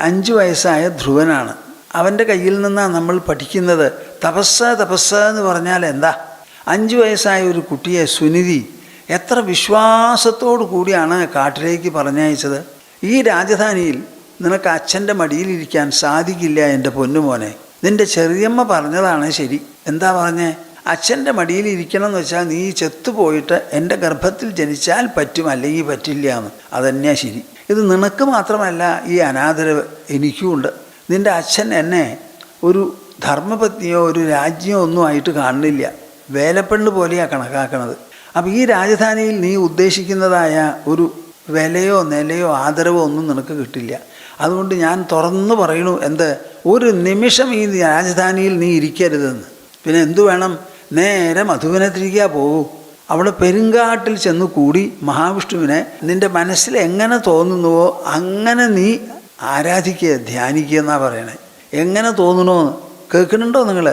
5 വയസ്സായ ധ്രുവനാണ്. അവൻ്റെ കയ്യിൽ നിന്നാണ് നമ്മൾ പഠിക്കുന്നത്. തപസ് എന്ന് പറഞ്ഞാൽ എന്താ? 5 വയസ്സായ ഒരു കുട്ടിയെ സുനിധി എത്ര വിശ്വാസത്തോടു കൂടിയാണ് കാട്ടിലേക്ക് പറഞ്ഞയച്ചത്. ഈ രാജധാനിയിൽ നിനക്ക് അച്ഛൻ്റെ മടിയിലിരിക്കാൻ സാധിക്കില്ല എൻ്റെ പൊന്നുമോനെ. നിൻ്റെ ചെറിയമ്മ പറഞ്ഞതാണ് ശരി. എന്താ പറഞ്ഞേ? അച്ഛൻ്റെ മടിയിലിരിക്കണം എന്ന് വെച്ചാൽ നീ ചെത്തുപോയിട്ട് എൻ്റെ ഗർഭത്തിൽ ജനിച്ചാൽ പറ്റും, അല്ലെങ്കിൽ പറ്റില്ല എന്ന്. അതന്നെയാണ് ശരി. ഇത് നിനക്ക് മാത്രമല്ല, ഈ അനാദരവ് എനിക്കുമുണ്ട്. നിൻ്റെ അച്ഛൻ എന്നെ ഒരു ധർമ്മപത്നിയോ ഒരു രാജ്ഞിയോ ഒന്നും ആയിട്ട് കാണുന്നില്ല, വേലപ്പെണ്ണ് പോലെയാണ് കണക്കാക്കണത്. അപ്പോൾ ഈ രാജധാനിയിൽ നീ ഉദ്ദേശിക്കുന്നതായ ഒരു വിലയോ നിലയോ ആദരവോ ഒന്നും നിനക്ക് കിട്ടില്ല. അതുകൊണ്ട് ഞാൻ തുറന്നു പറയണു, എന്ത്, ഒരു നിമിഷം ഈ രാജധാനിയിൽ നീ ഇരിക്കരുതെന്ന്. പിന്നെ എന്തു വേണം? നേരെ മധുവനത്തിരിക്കുക പോകൂ. അവിടെ പെരുങ്കാട്ടിൽ ചെന്ന് കൂടി മഹാവിഷ്ണുവിനെ നിൻ്റെ മനസ്സിൽ എങ്ങനെ തോന്നുന്നുവോ അങ്ങനെ നീ ആരാധിക്കുക, ധ്യാനിക്കുക എന്നാണ് പറയണേ. എങ്ങനെ തോന്നണമെന്ന് കേൾക്കുന്നുണ്ടോ നിങ്ങൾ?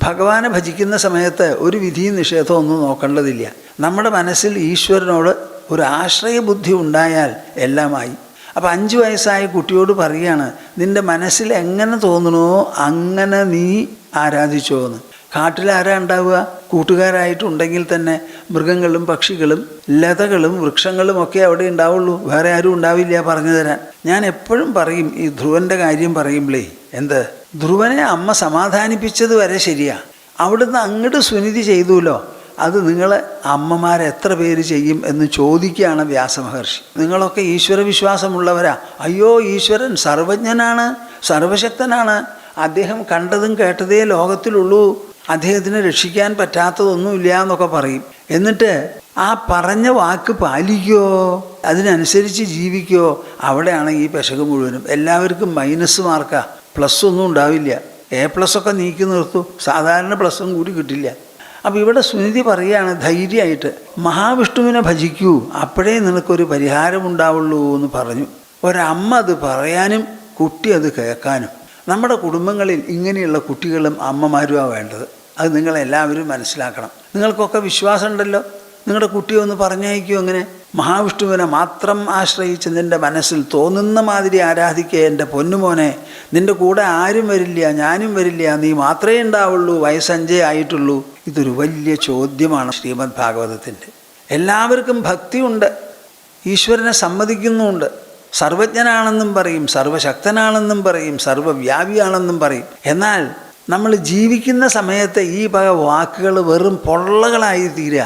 ഭഗവാനെ ഭജിക്കുന്ന സമയത്ത് ഒരു വിധിയും നിഷേധവും ഒന്നും നോക്കേണ്ടതില്ല. നമ്മുടെ മനസ്സിൽ ഈശ്വരനോട് ഒരു ആശ്രയബുദ്ധി ഉണ്ടായാൽ എല്ലാമായി. അപ്പോൾ 5 വയസ്സായ കുട്ടിയോട് പറയുകയാണ്, നിൻ്റെ മനസ്സിൽ എങ്ങനെ തോന്നണോ അങ്ങനെ നീ ആരാധിച്ചോ എന്ന്. കാട്ടിൽ ആരാ ഉണ്ടാവുക? കൂട്ടുകാരായിട്ടുണ്ടെങ്കിൽ തന്നെ മൃഗങ്ങളും പക്ഷികളും ലതകളും വൃക്ഷങ്ങളും ഒക്കെ അവിടെ ഉണ്ടാവുള്ളൂ, വേറെ ആരും ഉണ്ടാവില്ല പറഞ്ഞു തരാൻ. ഞാൻ എപ്പോഴും പറയും, ഈ ധ്രുവൻ്റെ കാര്യം പറയുമ്പോഴേ, എന്ത്, ധ്രുവനെ അമ്മ സമാധാനിപ്പിച്ചത് വരെ ശരിയാ. അവിടുന്ന് അങ്ങോട്ട് സുനിധി ചെയ്തുല്ലോ, അത് നിങ്ങൾ അമ്മമാരെത്ര പേര് ചെയ്യും എന്ന് ചോദിക്കുകയാണ് വ്യാസമഹർഷി. നിങ്ങളൊക്കെ ഈശ്വരവിശ്വാസമുള്ളവരാ. അയ്യോ, ഈശ്വരൻ സർവജ്ഞനാണ്, സർവശക്തനാണ്, അദ്ദേഹം കണ്ടതും കേട്ടതേ ലോകത്തിലുള്ളൂ, അദ്ദേഹത്തിന് രക്ഷിക്കാൻ പറ്റാത്തതൊന്നുമില്ല എന്നൊക്കെ പറയും. എന്നിട്ട് ആ പറഞ്ഞ വാക്ക് പാലിക്കുമോ, അതിനനുസരിച്ച് ജീവിക്കുമോ? അവിടെയാണ് ഈ പെശക് മുഴുവനും. എല്ലാവർക്കും മൈനസ് മാർക്കാ, പ്ലസ് ഒന്നും ഉണ്ടാവില്ല. A+ ഒക്കെ നീക്കി നിർത്തൂ, സാധാരണ പ്ലസും കൂടി കിട്ടില്ല. അപ്പോൾ ഇവിടെ സുനിധി പറയുകയാണ് ധൈര്യമായിട്ട്, മഹാവിഷ്ണുവിനെ ഭജിക്കൂ, അപ്പോഴേ നിനക്കൊരു പരിഹാരമുണ്ടാവുള്ളൂ എന്ന് പറഞ്ഞു. ഒരമ്മ അത് പറയാനും കുട്ടി അത് കേൾക്കാനും. നമ്മുടെ കുടുംബങ്ങളിൽ ഇങ്ങനെയുള്ള കുട്ടികളും അമ്മമാരുമാണ് വേണ്ടത്. അത് നിങ്ങളെല്ലാവരും മനസ്സിലാക്കണം. നിങ്ങൾക്കൊക്കെ വിശ്വാസമുണ്ടല്ലോ, നിങ്ങളുടെ കുട്ടിയെ ഒന്ന് പറഞ്ഞയക്കൂ. അങ്ങനെ മഹാവിഷ്ണുവിനെ മാത്രം ആശ്രയിച്ച് നിൻ്റെ മനസ്സിൽ തോന്നുന്ന മാതിരി ആരാധിക്കുക എൻ്റെ പൊന്നുമോനെ. നിൻ്റെ കൂടെ ആരും വരില്ല, ഞാനും വരില്ല, നീ മാത്രമേ ഉണ്ടാവുള്ളൂ, വയസ്സ് 5 ആയിട്ടുള്ളൂ. ഇതൊരു വലിയ ചോദ്യമാണ് ശ്രീമദ് ഭാഗവതത്തിൻ്റെ. എല്ലാവർക്കും ഭക്തിയുണ്ട്, ഈശ്വരനെ സമ്മതിക്കുന്നുമുണ്ട്. സർവജ്ഞനാണെന്നും പറയും, സർവശക്തനാണെന്നും പറയും, സർവവ്യാപിയാണെന്നും പറയും. എന്നാൽ നമ്മൾ ജീവിക്കുന്ന സമയത്ത് ഈ വക വാക്കുകൾ വെറും പൊള്ളകളായി തീരുക.